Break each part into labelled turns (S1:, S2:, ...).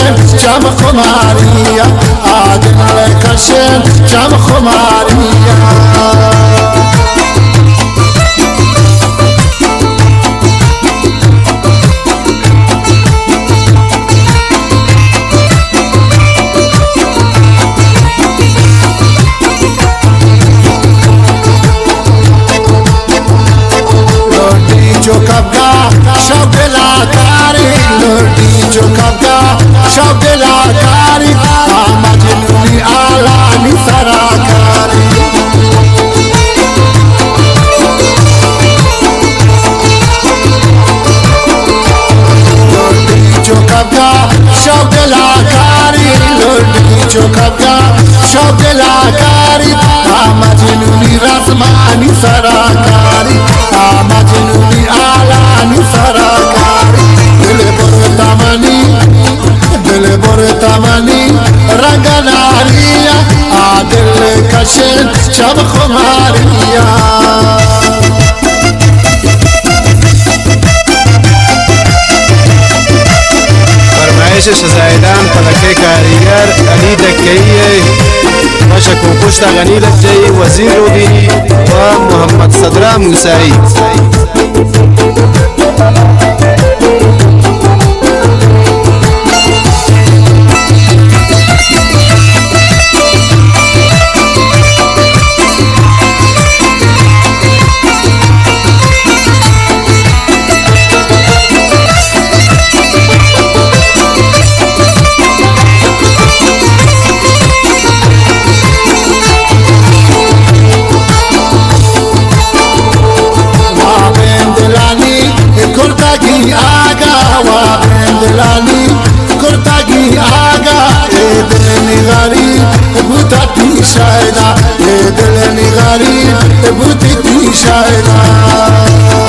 S1: کشن چم خماریا دل کشن چم خماریا जो कबका शब्द लाकारी लोटी जो कबका शब्द लाकारी मजनूनी आलानी सराकारी लोटी जो कबका शब्द लाकारी लोटी जो कबका शब्द लाकारी मजनूनी रस्मानी सराकारी मजनूनी आलानी सराकारी दिल बर तमनी रंग नारिया दिल कशन शब खुमारिया
S2: फरमाइश शजायदान फलके कारीगर अली दक्कई मशक व पुश्ता गनी लज्जई वजीर उदीनी व मोहम्मद सदरा मूसाई
S1: शायदा ये दिल निगारी बुती की शायदा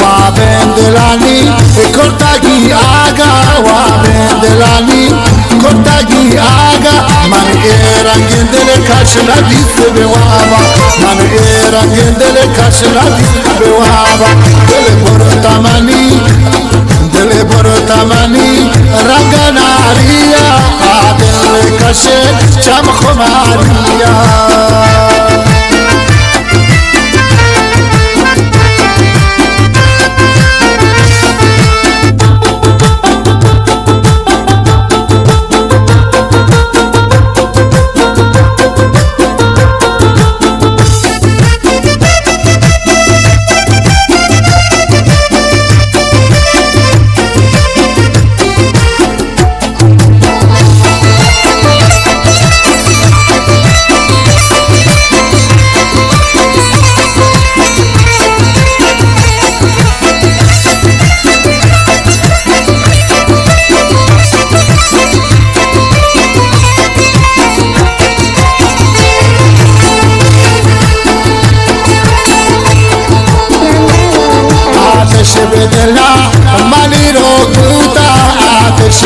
S1: वाबेंदलानी कोर्टागी आगा वाबेंदलानी कोर्टागी आगा मन ए रंगिंदल कशना दिस बेवावा मन ए रंगिंदल कशना दिस बेवावा दिल बर तमनी रंग नारिया दिल कशन चम खुमारिया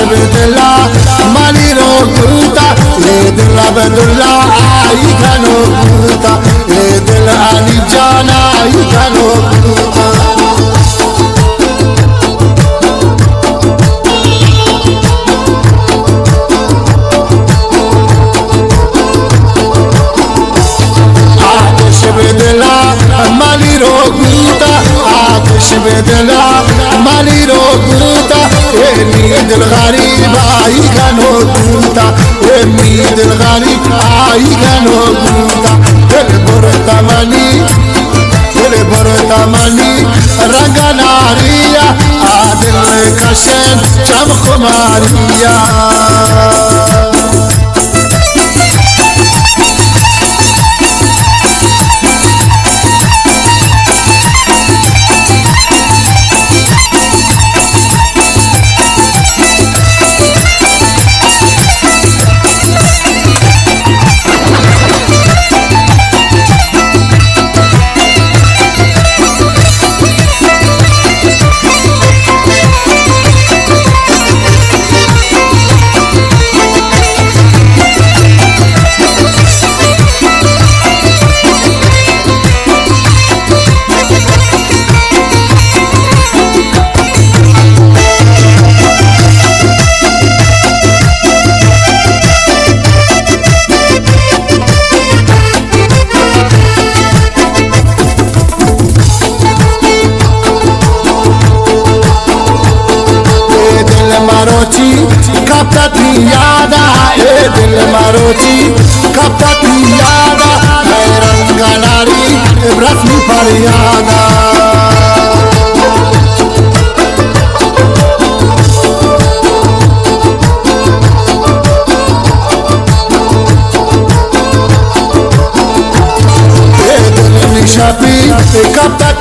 S1: bedela mani roguta le dilla bedulla ai kano guta le dilla ali jana ai kano guta bedela mani roguta आतिश बेदला मनी रोगूता ए नींद गरीब आई गनो दूता ए नींद गरीब आई गनो दूता दिल बुरता मनी रंग नारिया दिल कशन चम खुमारिया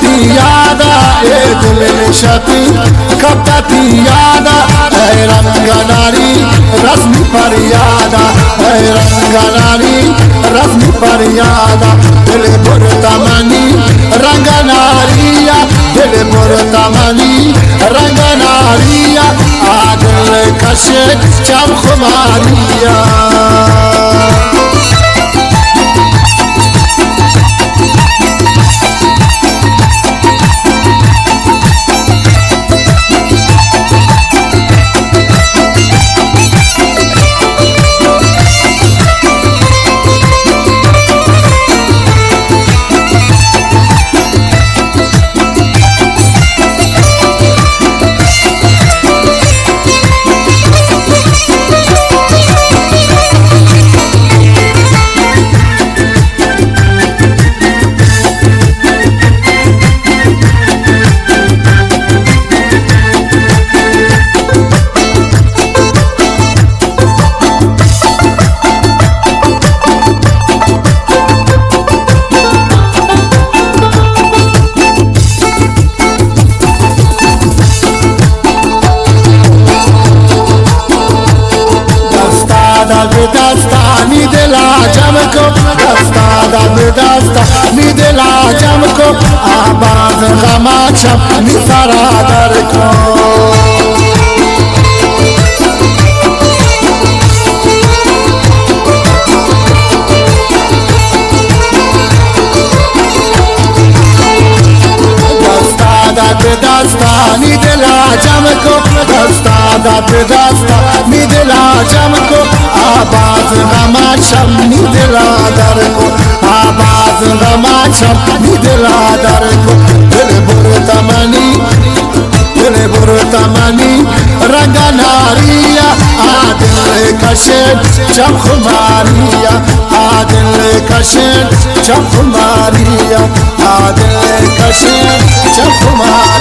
S1: تی یادا اے دل نشتی کب تی یادا اے رنگناری رسمی پر یادا اے رنگناری رسمی پر یادا دل برتمنی رنگناریا دل برتمنی رنگناریا آدل کشت چم خماریا دستانی دلا جم کو دستانی دلا جم کو آواز غما چم سرا در کو دستانی دلا جم کو دستانی دلا جم کو آواز غما چم دلا در کو آواز غما چم دلا در کو دل برتمنی رنگناریا آدل کشت چم خماریا آدل کشت چم خماریا آدل کشت چم خماریا